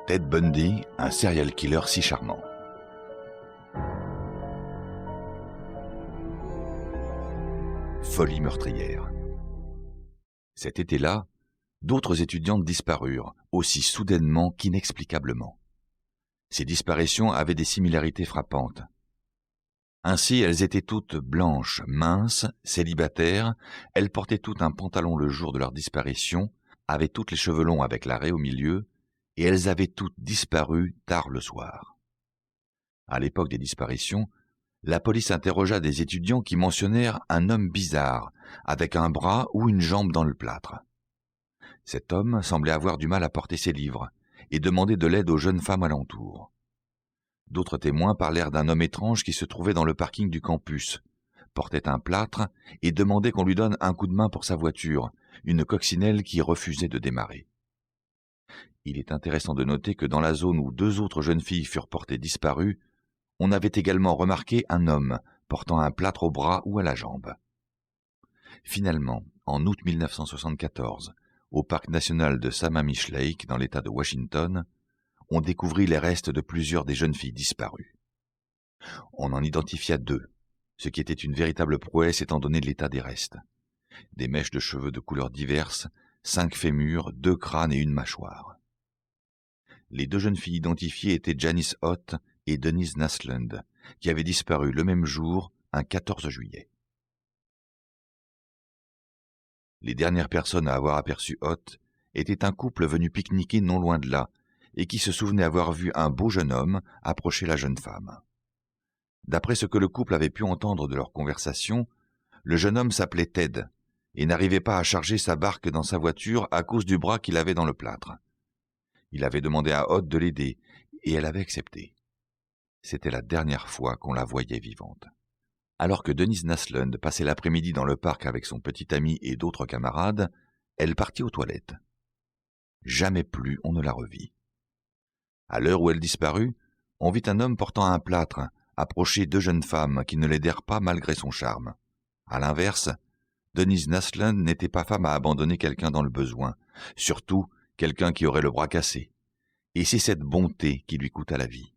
Ted Bundy, un serial killer si charmant. Folie meurtrière. Cet été-là, d'autres étudiantes disparurent, aussi soudainement qu'inexplicablement. Ces disparitions avaient des similarités frappantes. Ainsi, elles étaient toutes blanches, minces, célibataires, elles portaient toutes un pantalon le jour de leur disparition, avaient toutes les cheveux longs avec la raie au milieu, et elles avaient toutes disparu tard le soir. À l'époque des disparitions, la police interrogea des étudiants qui mentionnèrent un homme bizarre, avec un bras ou une jambe dans le plâtre. Cet homme semblait avoir du mal à porter ses livres et demandait de l'aide aux jeunes femmes alentour. D'autres témoins parlèrent d'un homme étrange qui se trouvait dans le parking du campus, portait un plâtre et demandait qu'on lui donne un coup de main pour sa voiture, une coccinelle qui refusait de démarrer. Il est intéressant de noter que dans la zone où deux autres jeunes filles furent portées disparues, on avait également remarqué un homme portant un plâtre au bras ou à la jambe. Finalement, en août 1974, au parc national de Sammamish Lake, dans l'État de Washington, on découvrit les restes de plusieurs des jeunes filles disparues. On en identifia 2, ce qui était une véritable prouesse étant donné l'état des restes. Des mèches de cheveux de couleurs diverses, 5 fémurs, 2 crânes et une mâchoire. Les 2 jeunes filles identifiées étaient Janice Ott et Denise Naslund, qui avaient disparu le même jour, un 14 juillet. Les dernières personnes à avoir aperçu Ott étaient un couple venu pique-niquer non loin de là, et qui se souvenait avoir vu un beau jeune homme approcher la jeune femme. D'après ce que le couple avait pu entendre de leur conversation, le jeune homme s'appelait Ted et n'arrivait pas à charger sa barque dans sa voiture à cause du bras qu'il avait dans le plâtre. Il avait demandé à Ott de l'aider et elle avait accepté. C'était la dernière fois qu'on la voyait vivante. Alors que Denise Naslund passait l'après-midi dans le parc avec son petit ami et d'autres camarades, elle partit aux toilettes. Jamais plus on ne la revit. À l'heure où elle disparut, on vit un homme portant un plâtre approcher 2 jeunes femmes qui ne l'aidèrent pas malgré son charme. À l'inverse, Denise Naslund n'était pas femme à abandonner quelqu'un dans le besoin, surtout quelqu'un qui aurait le bras cassé. Et c'est cette bonté qui lui coûta la vie.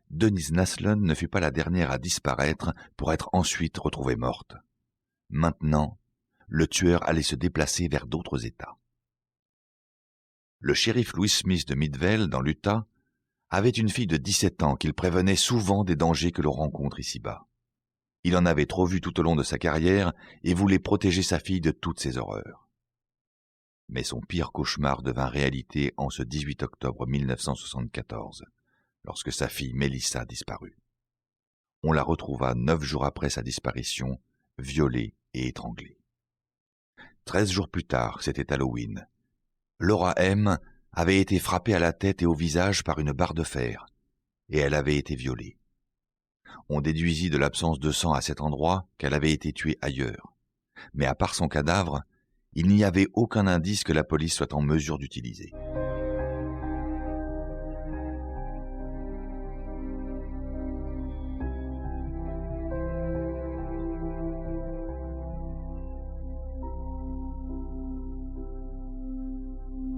Denise Naslund ne fut pas la dernière à disparaître pour être ensuite retrouvée morte. Maintenant, le tueur allait se déplacer vers d'autres États. Le shérif Louis Smith de Midvale, dans l'Utah, avait une fille de 17 ans qu'il prévenait souvent des dangers que l'on rencontre ici-bas. Il en avait trop vu tout au long de sa carrière et voulait protéger sa fille de toutes ces horreurs. Mais son pire cauchemar devint réalité en ce 18 octobre 1974, lorsque sa fille Melissa disparut. On la retrouva 9 jours après sa disparition, violée et étranglée. 13 jours plus tard, c'était Halloween. Laura M. avait été frappée à la tête et au visage par une barre de fer, et elle avait été violée. On déduisit de l'absence de sang à cet endroit qu'elle avait été tuée ailleurs. Mais à part son cadavre, il n'y avait aucun indice que la police soit en mesure d'utiliser.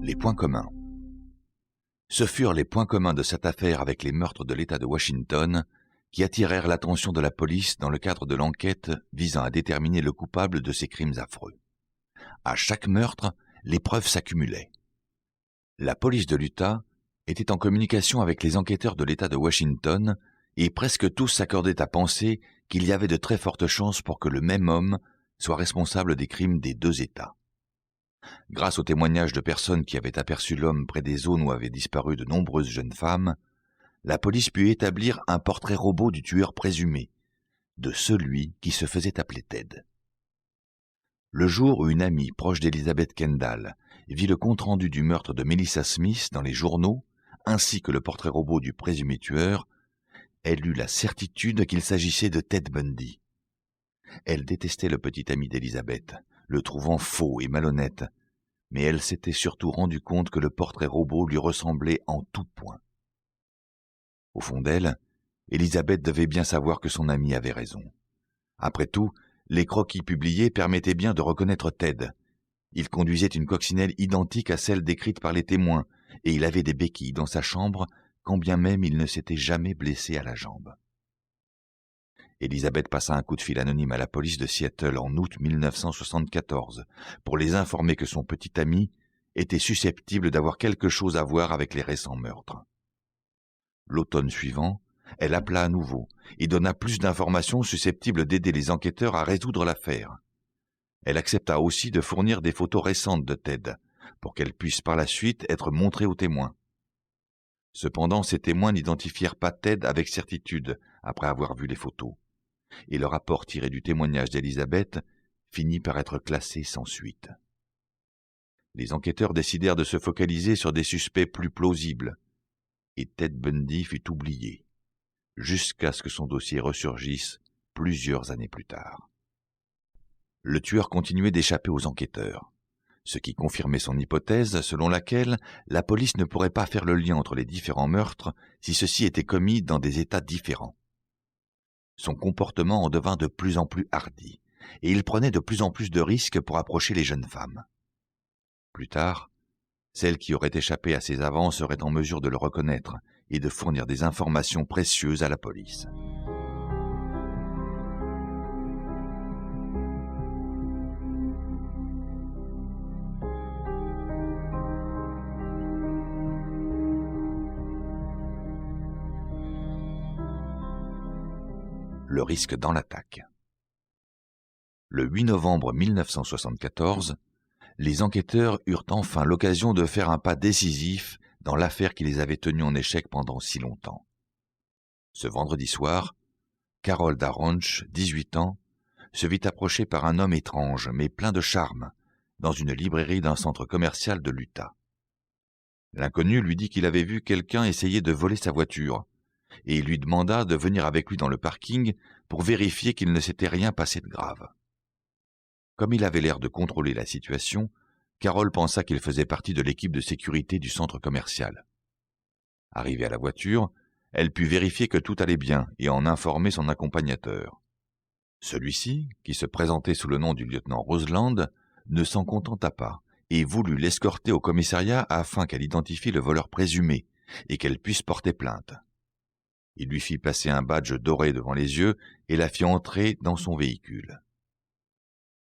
Les points communs. Ce furent les points communs de cette affaire avec les meurtres de l'État de Washington qui attirèrent l'attention de la police dans le cadre de l'enquête visant à déterminer le coupable de ces crimes affreux. À chaque meurtre, les preuves s'accumulaient. La police de l'Utah était en communication avec les enquêteurs de l'État de Washington et presque tous s'accordaient à penser qu'il y avait de très fortes chances pour que le même homme soit responsable des crimes des 2 États. Grâce aux témoignages de personnes qui avaient aperçu l'homme près des zones où avaient disparu de nombreuses jeunes femmes, la police put établir un portrait robot du tueur présumé, de celui qui se faisait appeler Ted. Le jour où une amie proche d'Elizabeth Kendall vit le compte-rendu du meurtre de Melissa Smith dans les journaux, ainsi que le portrait robot du présumé tueur, elle eut la certitude qu'il s'agissait de Ted Bundy. Elle détestait le petit ami d'Elizabeth, le trouvant faux et malhonnête, mais elle s'était surtout rendu compte que le portrait robot lui ressemblait en tout point. Au fond d'elle, Elizabeth devait bien savoir que son amie avait raison. Après tout, les croquis publiés permettaient bien de reconnaître Ted. Il conduisait une coccinelle identique à celle décrite par les témoins, et il avait des béquilles dans sa chambre, quand bien même il ne s'était jamais blessé à la jambe. Elisabeth passa un coup de fil anonyme à la police de Seattle en août 1974 pour les informer que son petit ami était susceptible d'avoir quelque chose à voir avec les récents meurtres. L'automne suivant, elle appela à nouveau et donna plus d'informations susceptibles d'aider les enquêteurs à résoudre l'affaire. Elle accepta aussi de fournir des photos récentes de Ted, pour qu'elles puissent par la suite être montrées aux témoins. Cependant, ces témoins n'identifièrent pas Ted avec certitude après avoir vu les photos, et le rapport tiré du témoignage d'Elisabeth finit par être classé sans suite. Les enquêteurs décidèrent de se focaliser sur des suspects plus plausibles, et Ted Bundy fut oublié, jusqu'à ce que son dossier ressurgisse plusieurs années plus tard. Le tueur continuait d'échapper aux enquêteurs, ce qui confirmait son hypothèse selon laquelle la police ne pourrait pas faire le lien entre les différents meurtres si ceux-ci étaient commis dans des états différents. Son comportement en devint de plus en plus hardi, et il prenait de plus en plus de risques pour approcher les jeunes femmes. Plus tard, celles qui auraient échappé à ses avants seraient en mesure de le reconnaître et de fournir des informations précieuses à la police. Le risque dans l'attaque. Le 8 novembre 1974, les enquêteurs eurent enfin l'occasion de faire un pas décisif dans l'affaire qui les avait tenus en échec pendant si longtemps. Ce vendredi soir, Carol Daronch, 18 ans, se vit approcher par un homme étrange mais plein de charme dans une librairie d'un centre commercial de l'Utah. L'inconnu lui dit qu'il avait vu quelqu'un essayer de voler sa voiture, et il lui demanda de venir avec lui dans le parking pour vérifier qu'il ne s'était rien passé de grave. Comme il avait l'air de contrôler la situation, Carol pensa qu'il faisait partie de l'équipe de sécurité du centre commercial. Arrivée à la voiture, elle put vérifier que tout allait bien et en informer son accompagnateur. Celui-ci, qui se présentait sous le nom du lieutenant Roseland, ne s'en contenta pas et voulut l'escorter au commissariat afin qu'elle identifie le voleur présumé et qu'elle puisse porter plainte. Il lui fit passer un badge doré devant les yeux et la fit entrer dans son véhicule.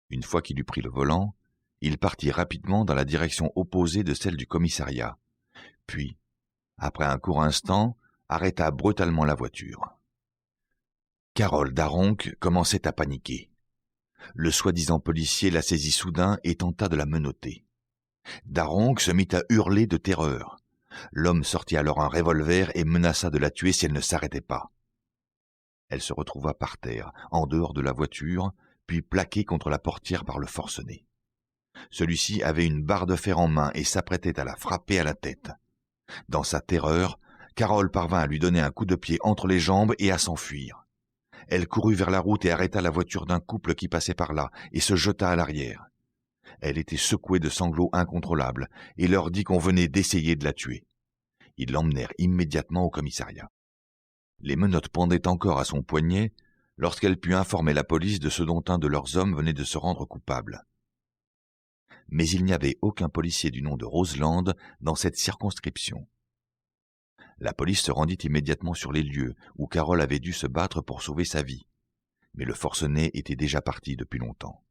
Une fois qu'il eut pris le volant, il partit rapidement dans la direction opposée de celle du commissariat, puis, après un court instant, arrêta brutalement la voiture. Carol Daronch commençait à paniquer. Le soi-disant policier la saisit soudain et tenta de la menotter. Daronch se mit à hurler de terreur. L'homme sortit alors un revolver et menaça de la tuer si elle ne s'arrêtait pas. Elle se retrouva par terre, en dehors de la voiture, puis plaquée contre la portière par le forcené. Celui-ci avait une barre de fer en main et s'apprêtait à la frapper à la tête. Dans sa terreur, Carol parvint à lui donner un coup de pied entre les jambes et à s'enfuir. Elle courut vers la route et arrêta la voiture d'un couple qui passait par là et se jeta à l'arrière. Elle était secouée de sanglots incontrôlables et leur dit qu'on venait d'essayer de la tuer. Ils l'emmenèrent immédiatement au commissariat. Les menottes pendaient encore à son poignet lorsqu'elle put informer la police de ce dont un de leurs hommes venait de se rendre coupable. Mais il n'y avait aucun policier du nom de Roseland dans cette circonscription. La police se rendit immédiatement sur les lieux où Carol avait dû se battre pour sauver sa vie, mais le forcené était déjà parti depuis longtemps.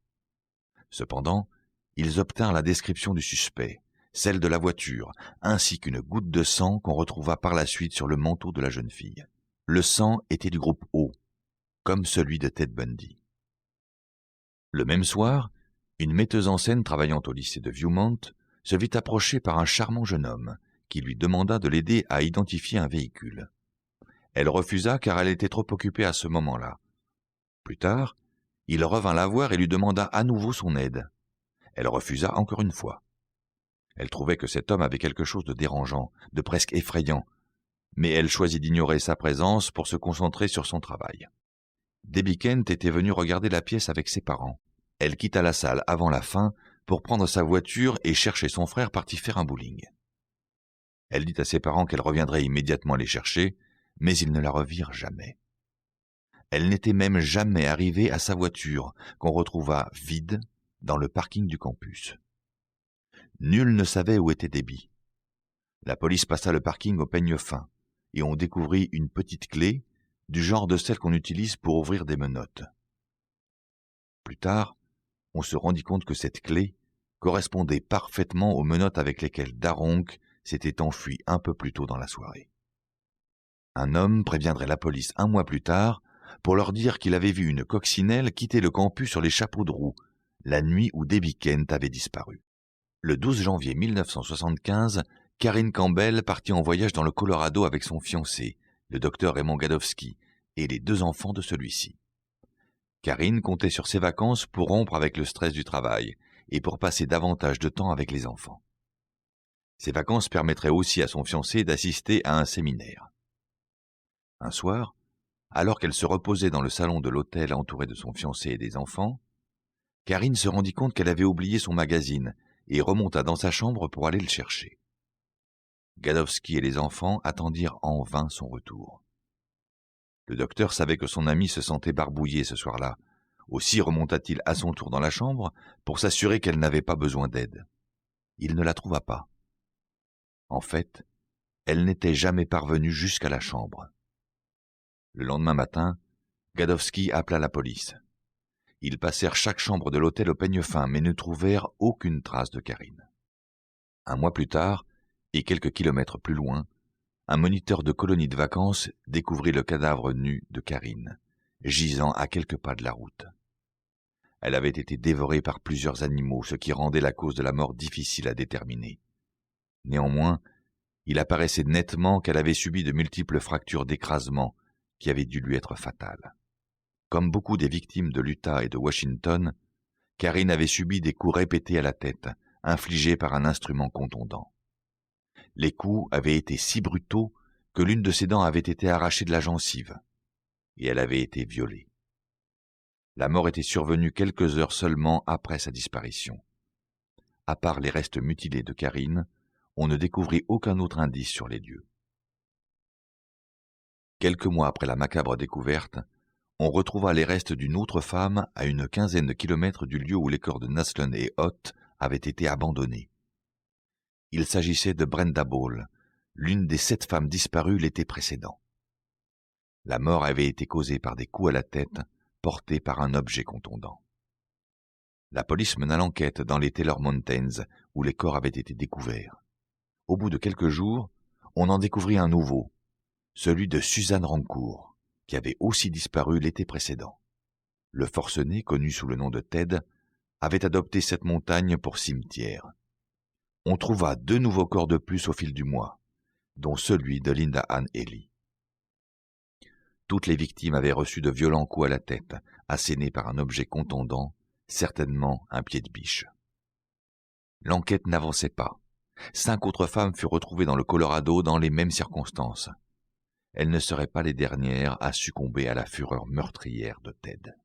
Cependant, ils obtinrent la description du suspect, celle de la voiture, ainsi qu'une goutte de sang qu'on retrouva par la suite sur le manteau de la jeune fille. Le sang était du groupe O, comme celui de Ted Bundy. Le même soir, une metteuse en scène travaillant au lycée de Viewmont se vit approcher par un charmant jeune homme qui lui demanda de l'aider à identifier un véhicule. Elle refusa car elle était trop occupée à ce moment-là. Plus tard, il revint la voir et lui demanda à nouveau son aide. Elle refusa encore une fois. Elle trouvait que cet homme avait quelque chose de dérangeant, de presque effrayant, mais elle choisit d'ignorer sa présence pour se concentrer sur son travail. Debbie Kent était venue regarder la pièce avec ses parents. Elle quitta la salle avant la fin pour prendre sa voiture et chercher son frère parti faire un bowling. Elle dit à ses parents qu'elle reviendrait immédiatement les chercher, mais ils ne la revirent jamais. Elle n'était même jamais arrivée à sa voiture, qu'on retrouva vide dans le parking du campus. Nul ne savait où était Debbie. La police passa le parking au peigne fin et on découvrit une petite clé du genre de celle qu'on utilise pour ouvrir des menottes. Plus tard, on se rendit compte que cette clé correspondait parfaitement aux menottes avec lesquelles Daronc s'était enfui un peu plus tôt dans la soirée. Un homme préviendrait la police un mois plus tard pour leur dire qu'il avait vu une coccinelle quitter le campus sur les chapeaux de roue, la nuit où Debbie Kent avait disparu. Le 12 janvier 1975, Karine Campbell partit en voyage dans le Colorado avec son fiancé, le docteur Raymond Gadowski, et les 2 enfants de celui-ci. Karine comptait sur ses vacances pour rompre avec le stress du travail et pour passer davantage de temps avec les enfants. Ces vacances permettraient aussi à son fiancé d'assister à un séminaire. Un soir, alors qu'elle se reposait dans le salon de l'hôtel entourée de son fiancé et des enfants, Karine se rendit compte qu'elle avait oublié son magazine et remonta dans sa chambre pour aller le chercher. Gadowski et les enfants attendirent en vain son retour. Le docteur savait que son ami se sentait barbouillé ce soir-là. Aussi remonta-t-il à son tour dans la chambre pour s'assurer qu'elle n'avait pas besoin d'aide. Il ne la trouva pas. En fait, elle n'était jamais parvenue jusqu'à la chambre. Le lendemain matin, Gadowski appela la police. Ils passèrent chaque chambre de l'hôtel au peigne fin, mais ne trouvèrent aucune trace de Karine. Un mois plus tard, et quelques kilomètres plus loin, un moniteur de colonie de vacances découvrit le cadavre nu de Karine, gisant à quelques pas de la route. Elle avait été dévorée par plusieurs animaux, ce qui rendait la cause de la mort difficile à déterminer. Néanmoins, il apparaissait nettement qu'elle avait subi de multiples fractures d'écrasement qui avaient dû lui être fatales. Comme beaucoup des victimes de l'Utah et de Washington, Karine avait subi des coups répétés à la tête, infligés par un instrument contondant. Les coups avaient été si brutaux que l'une de ses dents avait été arrachée de la gencive, et elle avait été violée. La mort était survenue quelques heures seulement après sa disparition. À part les restes mutilés de Karine, on ne découvrit aucun autre indice sur les lieux. Quelques mois après la macabre découverte, on retrouva les restes d'une autre femme à une quinzaine de kilomètres du lieu où les corps de Naslund et Ott avaient été abandonnés. Il s'agissait de Brenda Ball, l'une des 7 femmes disparues l'été précédent. La mort avait été causée par des coups à la tête portés par un objet contondant. La police mena l'enquête dans les Taylor Mountains, où les corps avaient été découverts. Au bout de quelques jours, on en découvrit un nouveau, celui de Suzanne Rancourt, qui avait aussi disparu l'été précédent. Le forcené, connu sous le nom de Ted, avait adopté cette montagne pour cimetière. On trouva 2 nouveaux corps de plus au fil du mois, dont celui de Linda Ann Ely. Toutes les victimes avaient reçu de violents coups à la tête, assénés par un objet contondant, certainement un pied de biche. L'enquête n'avançait pas. 5 autres femmes furent retrouvées dans le Colorado dans les mêmes circonstances. Elles ne seraient pas les dernières à succomber à la fureur meurtrière de Ted.